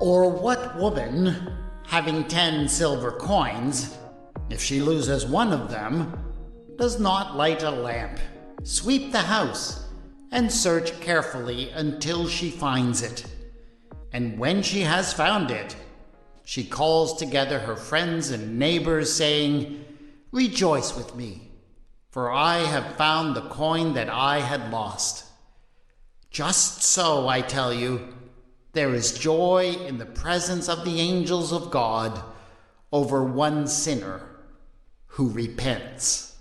Or what woman, having 10 silver coins, if she loses one of them, does not light a lamp, sweep the house, and search carefully until she finds it? And when she has found it, she calls together her friends and neighbors, saying, "Rejoice with me, for I have found the coin that I had lost." Just so, I tell you, there is joy in the presence of the angels of God over one sinner who repents.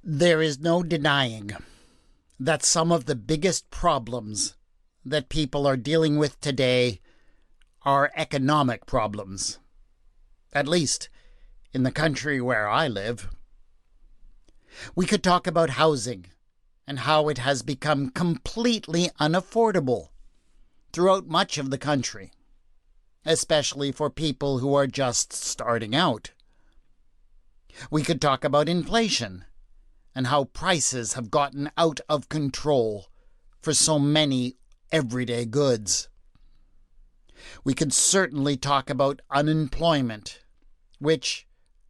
There is no denying that some of the biggest problems that people are dealing with today are economic problems, at least in the country where I live. We could talk about housing and how it has become completely unaffordable throughout much of the country, especially for people who are just starting out. We could talk about inflation and how prices have gotten out of control for so many everyday goods. We could certainly talk about unemployment, which,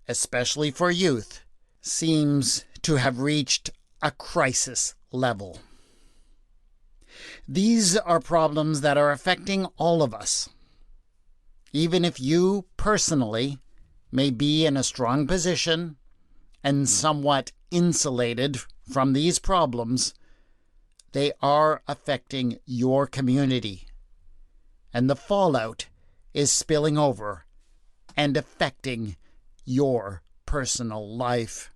especially for youth, seems to have reached a crisis level. These are problems that are affecting all of us. Even if you personally may be in a strong position and somewhat insulated from these problems, they are affecting your community, and the fallout is spilling over and affecting your personal life.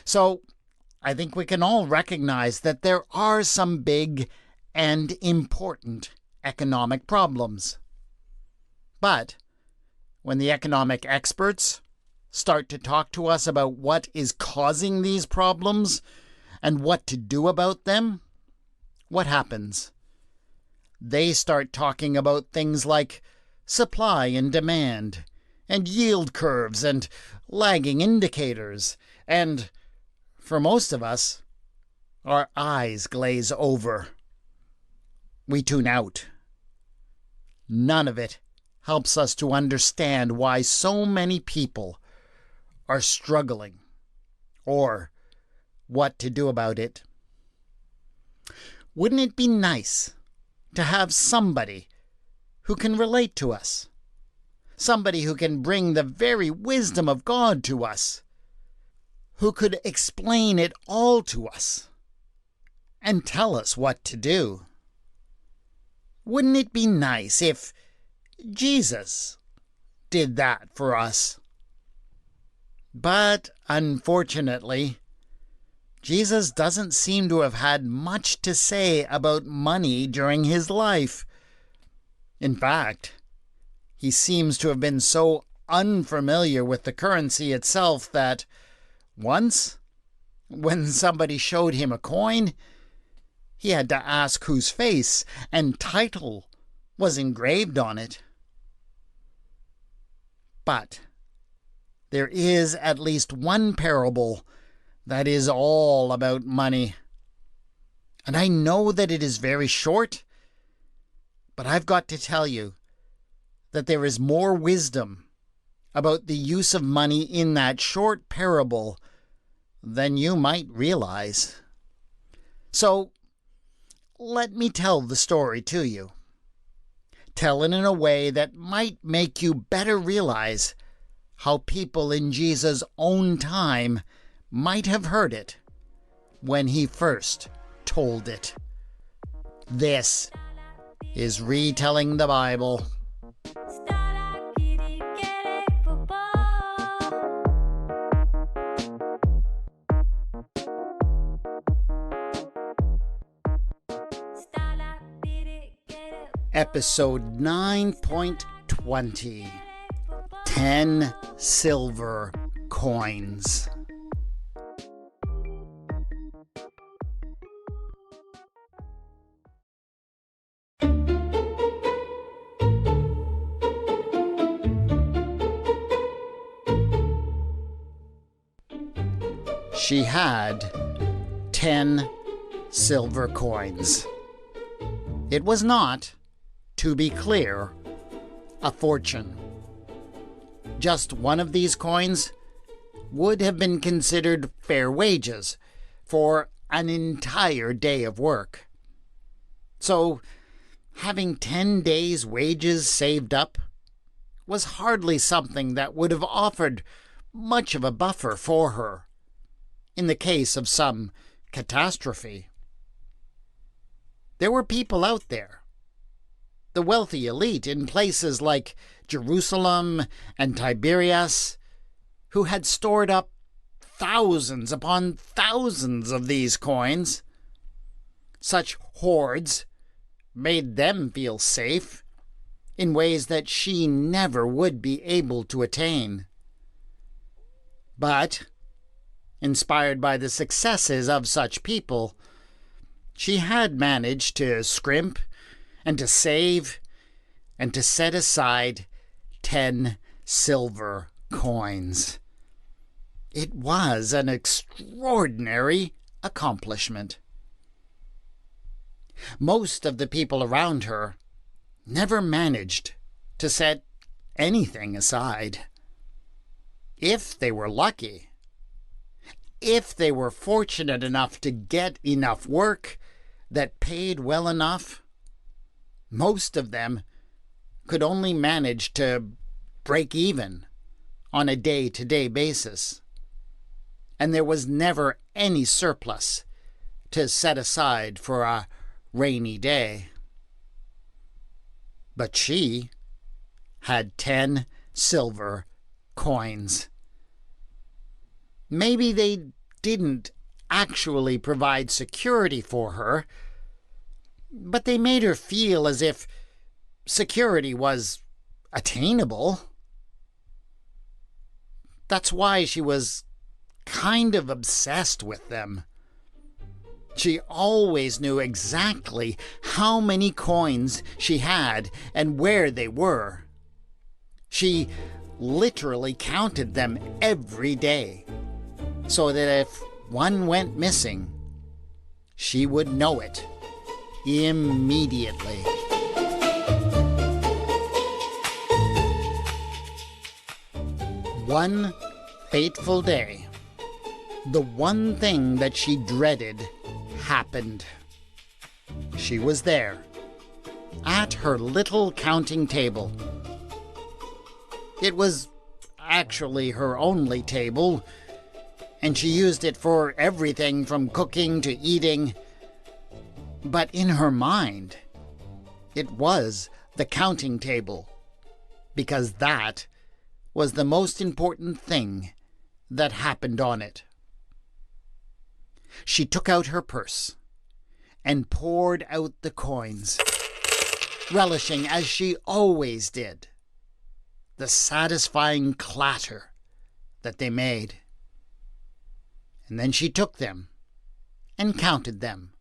So, I think we can all recognize that there are some big and important economic problems. But when the economic experts start to talk to us about what is causing these problems and what to do about them, what happens? They start talking about things like supply and demand, and yield curves, and lagging indicators, and for most of us, our eyes glaze over. We tune out. None of it helps us to understand why so many people are struggling, or what to do about it. Wouldn't it be nice to have somebody who can relate to us? Somebody who can bring the very wisdom of God to us, who could explain it all to us and tell us what to do. Wouldn't it be nice if Jesus did that for us? But unfortunately, Jesus doesn't seem to have had much to say about money during his life. In fact, he seems to have been so unfamiliar with the currency itself that once, when somebody showed him a coin, he had to ask whose face and title was engraved on it. But there is at least one parable that is all about money. And I know that it is very short, but I've got to tell you that there is more wisdom about the use of money in that short parable than you might realize. So, let me tell the story to you. Tell it in a way that might make you better realize how people in Jesus' own time might have heard it when he first told it. This is Retelling the Bible. Episode 9.20. 10 silver coins. She had 10 silver coins. It was not To be clear, a fortune. Just one of these coins would have been considered fair wages for an entire day of work. So, having 10 days' wages saved up was hardly something that would have offered much of a buffer for her in the case of some catastrophe. There were people out there, the wealthy elite in places like Jerusalem and Tiberias, who had stored up thousands upon thousands of these coins. Such hoards made them feel safe in ways that she never would be able to attain. But, inspired by the successes of such people, she had managed to scrimp and to save and to set aside 10 silver coins. It was an extraordinary accomplishment. Most of the people around her never managed to set anything aside. If they were lucky, if they were fortunate enough to get enough work that paid well enough, most of them could only manage to break even on a day-to-day basis. And there was never any surplus to set aside for a rainy day. But she had 10 silver coins. Maybe they didn't actually provide security for her, but they made her feel as if security was attainable. That's why she was kind of obsessed with them. She always knew exactly how many coins she had and where they were. She literally counted them every day, so that if one went missing, she would know it immediately. One fateful day, the one thing that she dreaded happened. She was there, at her little counting table. It was actually her only table, and she used it for everything from cooking to eating. But in her mind, it was the counting table, because that was the most important thing that happened on it. She took out her purse and poured out the coins, relishing, as she always did, the satisfying clatter that they made. And then she took them and counted them,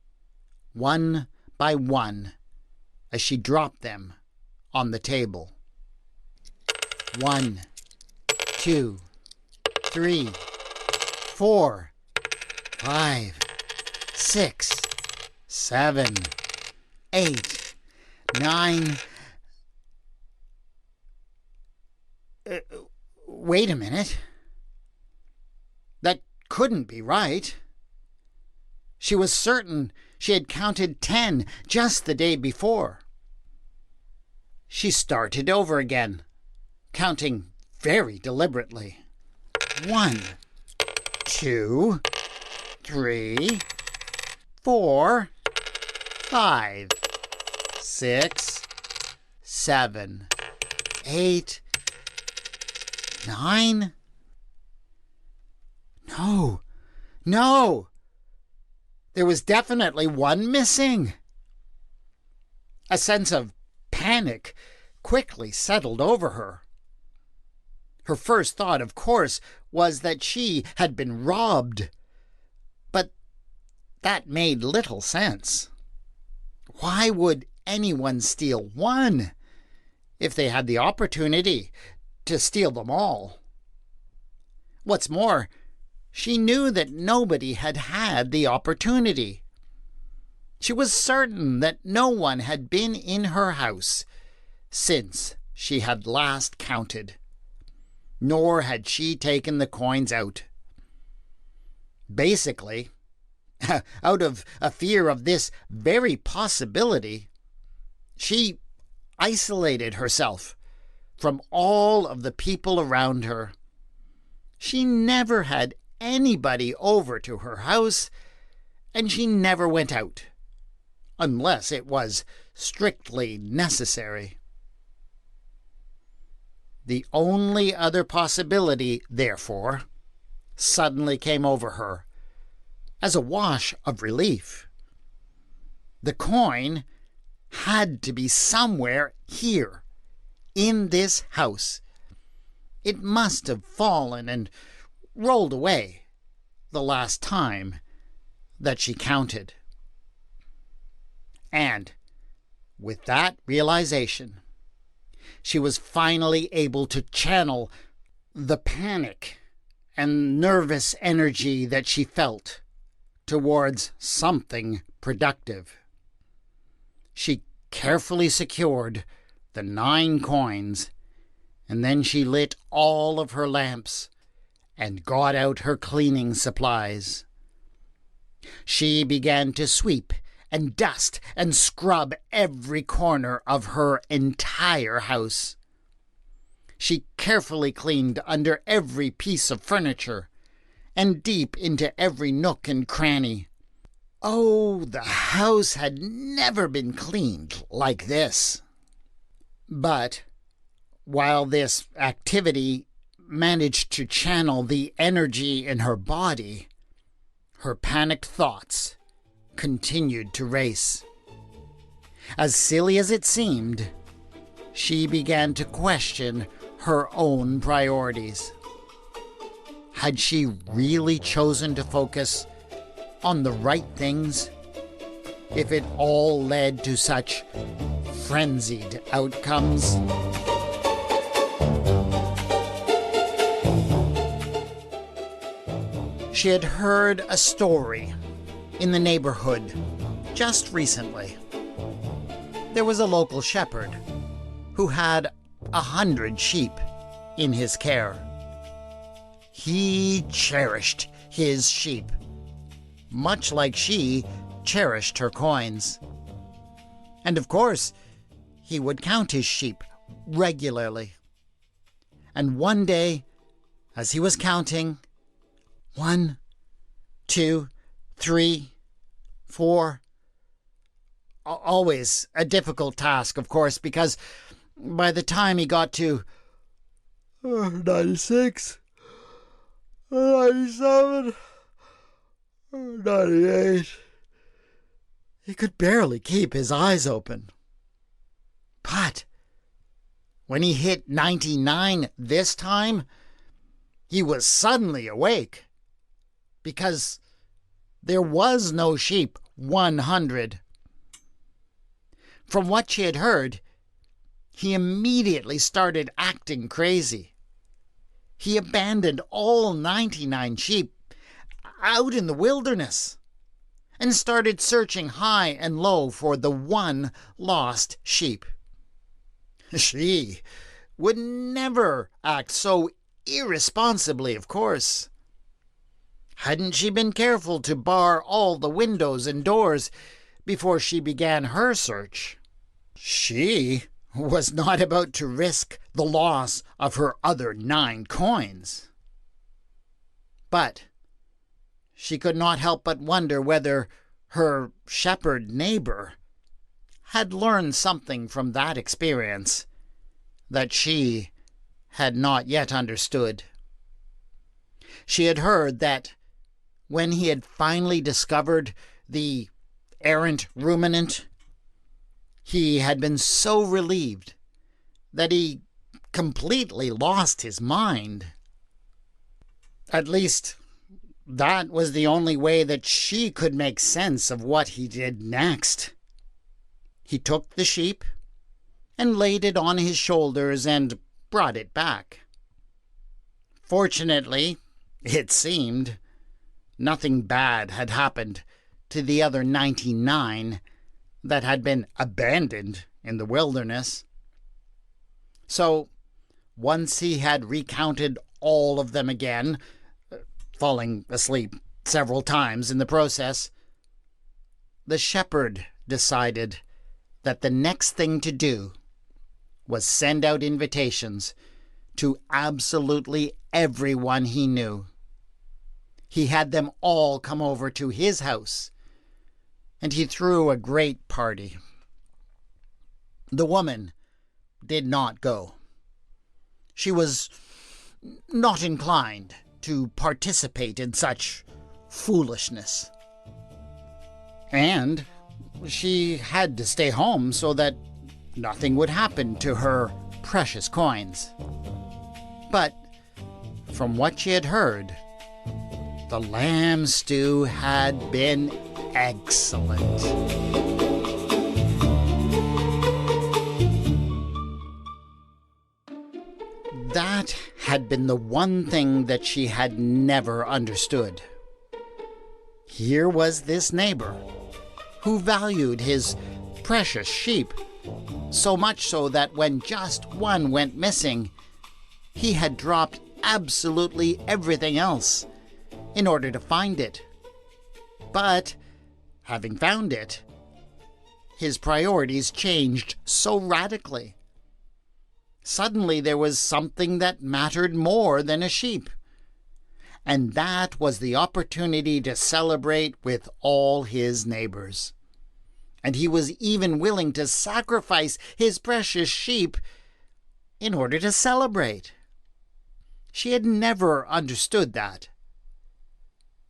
one by one, as she dropped them on the table. 1, 2, 3, 4, 5, 6, 7, 8, 9. Wait a minute. That couldn't be right. She was certain she had counted 10 just the day before. She started over again, counting very deliberately. 1, 2, 3, 4, 5, 6, 7, 8, 9. No. There was definitely one missing. A sense of panic quickly settled over her. Her first thought, of course, was that she had been robbed. But that made little sense. Why would anyone steal one if they had the opportunity to steal them all? What's more, she knew that nobody had had the opportunity. She was certain that no one had been in her house since she had last counted, nor had she taken the coins out. Basically, out of a fear of this very possibility, she isolated herself from all of the people around her. She never had anybody over to her house, and she never went out, unless it was strictly necessary. The only other possibility, therefore, suddenly came over her as a wash of relief. The coin had to be somewhere here, in this house. It must have fallen and rolled away the last time that she counted. And with that realization, she was finally able to channel the panic and nervous energy that she felt towards something productive. She carefully secured the 9 coins, and then she lit all of her lamps and got out her cleaning supplies. She began to sweep and dust and scrub every corner of her entire house. She carefully cleaned under every piece of furniture and deep into every nook and cranny. Oh, the house had never been cleaned like this. But while this activity managed to channel the energy in her body, her panicked thoughts continued to race. As silly as it seemed, she began to question her own priorities. Had she really chosen to focus on the right things if it all led to such frenzied outcomes? She had heard a story in the neighborhood just recently. There was a local shepherd who had 100 sheep in his care. He cherished his sheep, much like she cherished her coins. And of course, he would count his sheep regularly. And one day, as he was counting, 1, 2, 3, 4, always a difficult task, of course, because by the time he got to 96, 97, 98, he could barely keep his eyes open. But when he hit 99 this time, he was suddenly awake, because there was no sheep 100. From what she had heard, he immediately started acting crazy. He abandoned all 99 sheep out in the wilderness and started searching high and low for the one lost sheep. She would never act so irresponsibly, of course. Hadn't she been careful to bar all the windows and doors before she began her search? She was not about to risk the loss of her other 9 coins. But she could not help but wonder whether her shepherd neighbor had learned something from that experience that she had not yet understood. She had heard that when he had finally discovered the errant ruminant, he had been so relieved that he completely lost his mind. At least, that was the only way that she could make sense of what he did next. He took the sheep and laid it on his shoulders and brought it back. Fortunately, it seemed, nothing bad had happened to the other 99 that had been abandoned in the wilderness. So, once he had recounted all of them again, falling asleep several times in the process, the shepherd decided that the next thing to do was send out invitations to absolutely everyone he knew. He had them all come over to his house, and he threw a great party. The woman did not go. She was not inclined to participate in such foolishness. And she had to stay home so that nothing would happen to her precious coins. But from what she had heard, the lamb stew had been excellent. That had been the one thing that she had never understood. Here was this neighbor who valued his precious sheep, so much so that when just one went missing, he had dropped absolutely everything else in order to find it. But, having found it, his priorities changed so radically. Suddenly there was something that mattered more than a sheep, and that was the opportunity to celebrate with all his neighbors. And he was even willing to sacrifice his precious sheep in order to celebrate. She had never understood that.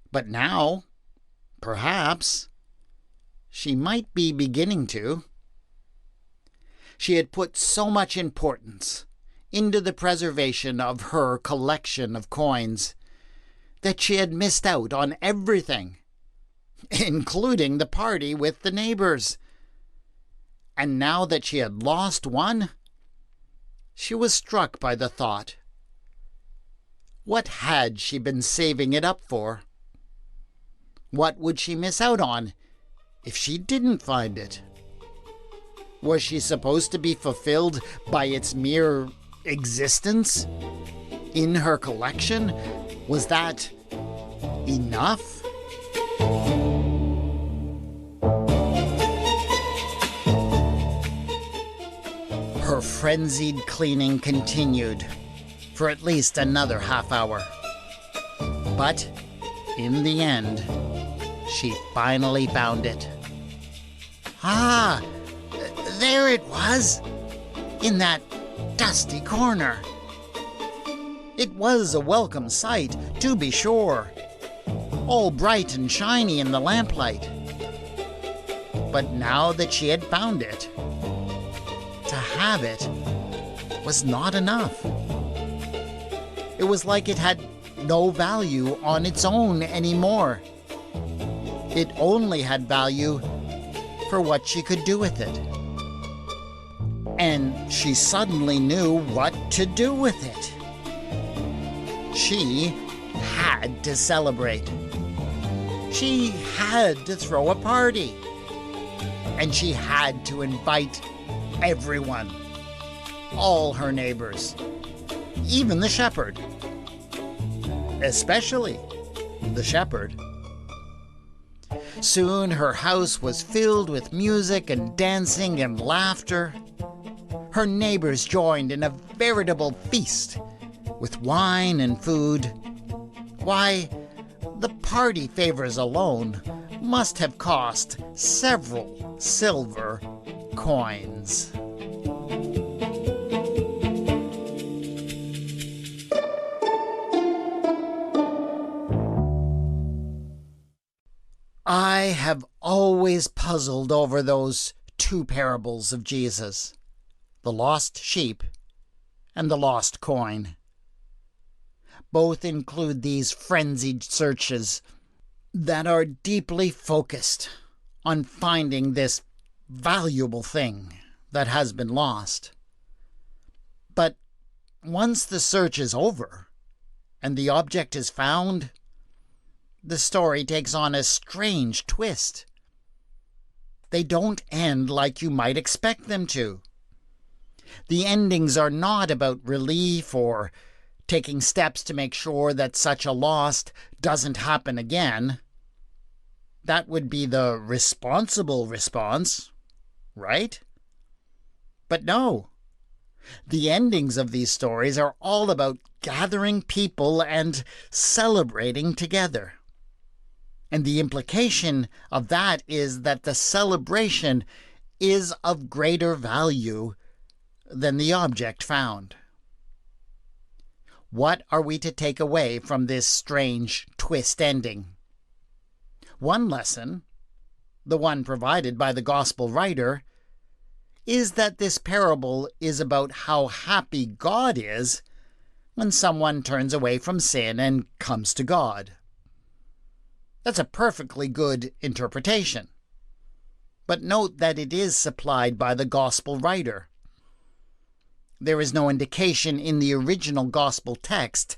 But now, perhaps, she might be beginning to. She had put so much importance into the preservation of her collection of coins that she had missed out on everything, including the party with the neighbors. And now that she had lost one, she was struck by the thought. What had she been saving it up for? What would she miss out on if she didn't find it? Was she supposed to be fulfilled by its mere existence in her collection? Was that enough? Her frenzied cleaning continued for at least another half hour. But in the end, she finally found it. Ah! There it was, in that dusty corner. It was a welcome sight, to be sure, all bright and shiny in the lamplight. But now that she had found it, to have it was not enough. It was like it had no value on its own anymore. It only had value for what she could do with it. And she suddenly knew what to do with it. She had to celebrate. She had to throw a party. And she had to invite everyone, all her neighbors, even the shepherd, especially the shepherd. Soon her house was filled with music and dancing and laughter. Her neighbors joined in a veritable feast with wine and food. Why, the party favors alone must have cost several silver coins. I have always puzzled over those two parables of Jesus, the lost sheep and the lost coin. Both include these frenzied searches that are deeply focused on finding this valuable thing that has been lost. But once the search is over and the object is found, the story takes on a strange twist. They don't end like you might expect them to. The endings are not about relief or taking steps to make sure that such a loss doesn't happen again. That would be the responsible response, right? But no. The endings of these stories are all about gathering people and celebrating together. And the implication of that is that the celebration is of greater value than the object found. What are we to take away from this strange twist ending? One lesson, the one provided by the gospel writer, is that this parable is about how happy God is when someone turns away from sin and comes to God. That's a perfectly good interpretation. But note that it is supplied by the gospel writer. There is no indication in the original gospel text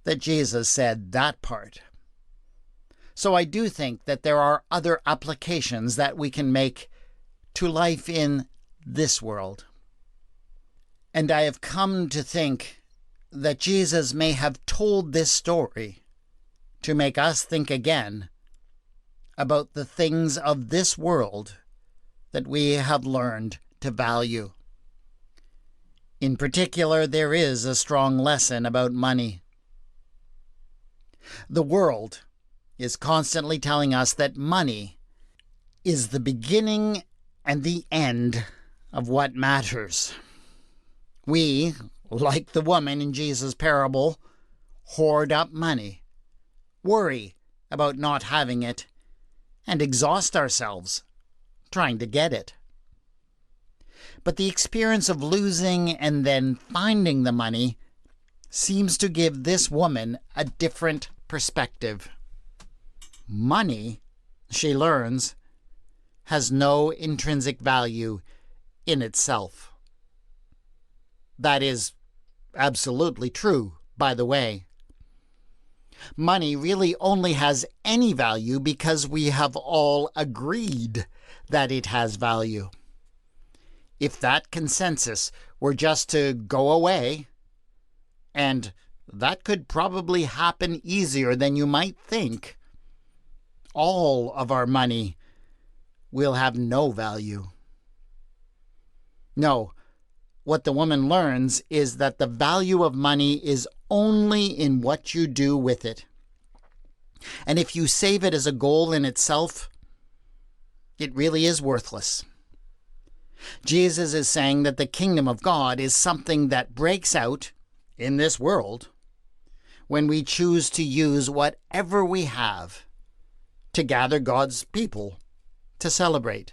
that Jesus said that part. So I do think that there are other applications that we can make to life in this world. And I have come to think that Jesus may have told this story to make us think again about the things of this world that we have learned to value. In particular, there is a strong lesson about money. The world is constantly telling us that money is the beginning and the end of what matters. We, like the woman in Jesus' parable, hoard up money, worry about not having it, and exhaust ourselves trying to get it. But the experience of losing and then finding the money seems to give this woman a different perspective. Money, she learns, has no intrinsic value in itself. That is absolutely true, by the way. Money really only has any value because we have all agreed that it has value. If that consensus were just to go away, and that could probably happen easier than you might think, all of our money will have no value. No, what the woman learns is that the value of money is only in what you do with it. And if you save it as a goal in itself, it really is worthless. Jesus is saying that the kingdom of God is something that breaks out in this world when we choose to use whatever we have to gather God's people to celebrate.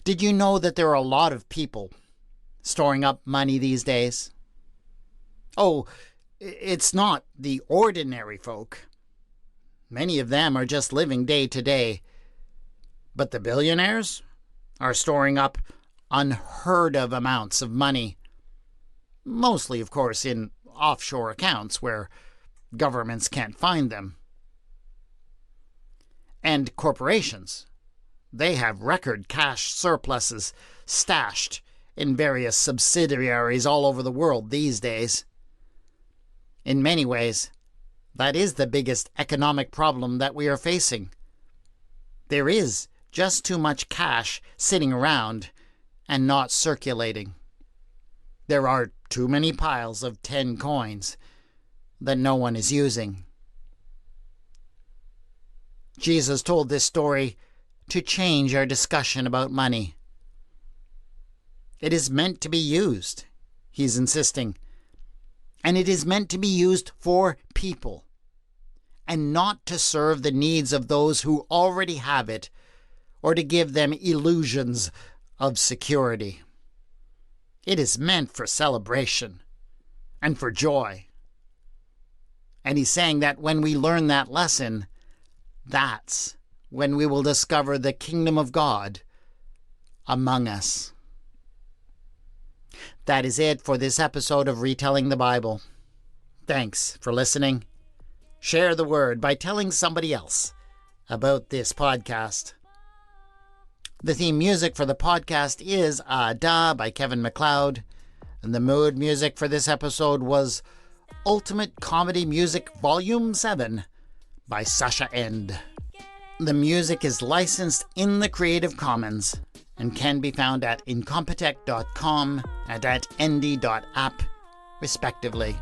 Did you know that there are a lot of people storing up money these days? Oh, it's not the ordinary folk. Many of them are just living day to day. But the billionaires are storing up unheard of amounts of money. Mostly, of course, in offshore accounts where governments can't find them. And corporations, they have record cash surpluses stashed in various subsidiaries all over the world these days. In many ways, that is the biggest economic problem that we are facing. There is just too much cash sitting around and not circulating. There are too many piles of 10 coins that no one is using. Jesus told this story to change our discussion about money. It is meant to be used, he's insisting, and it is meant to be used for people, and not to serve the needs of those who already have it, or to give them illusions of security. It is meant for celebration and for joy. And he's saying that when we learn that lesson, that's when we will discover the kingdom of God among us. That is it for this episode of Retelling the Bible. Thanks for listening, Share the word by telling somebody else about this podcast. The theme music for the podcast is Da by Kevin MacLeod, and the mood music for this episode was Ultimate Comedy Music Volume 7 by Sasha End. The music is licensed in the Creative Commons and can be found at incompetech.com and at nd.app, respectively.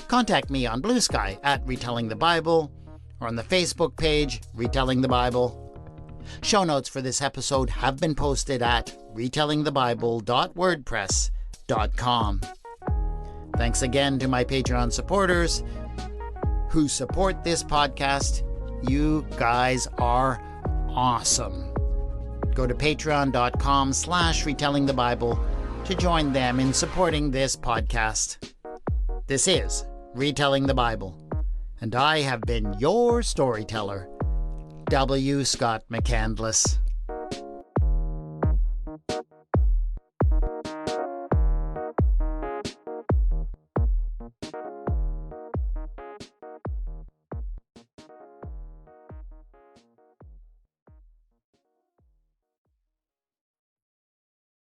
Contact me on Bluesky at Retelling the Bible or on the Facebook page Retelling the Bible. Show notes for this episode have been posted at retellingthebible.wordpress.com. Thanks again to my Patreon supporters who support this podcast. You guys are awesome. Go to patreon.com/retellingthebible to join them in supporting this podcast. This is Retelling the Bible, and I have been your storyteller, W. Scott McCandless.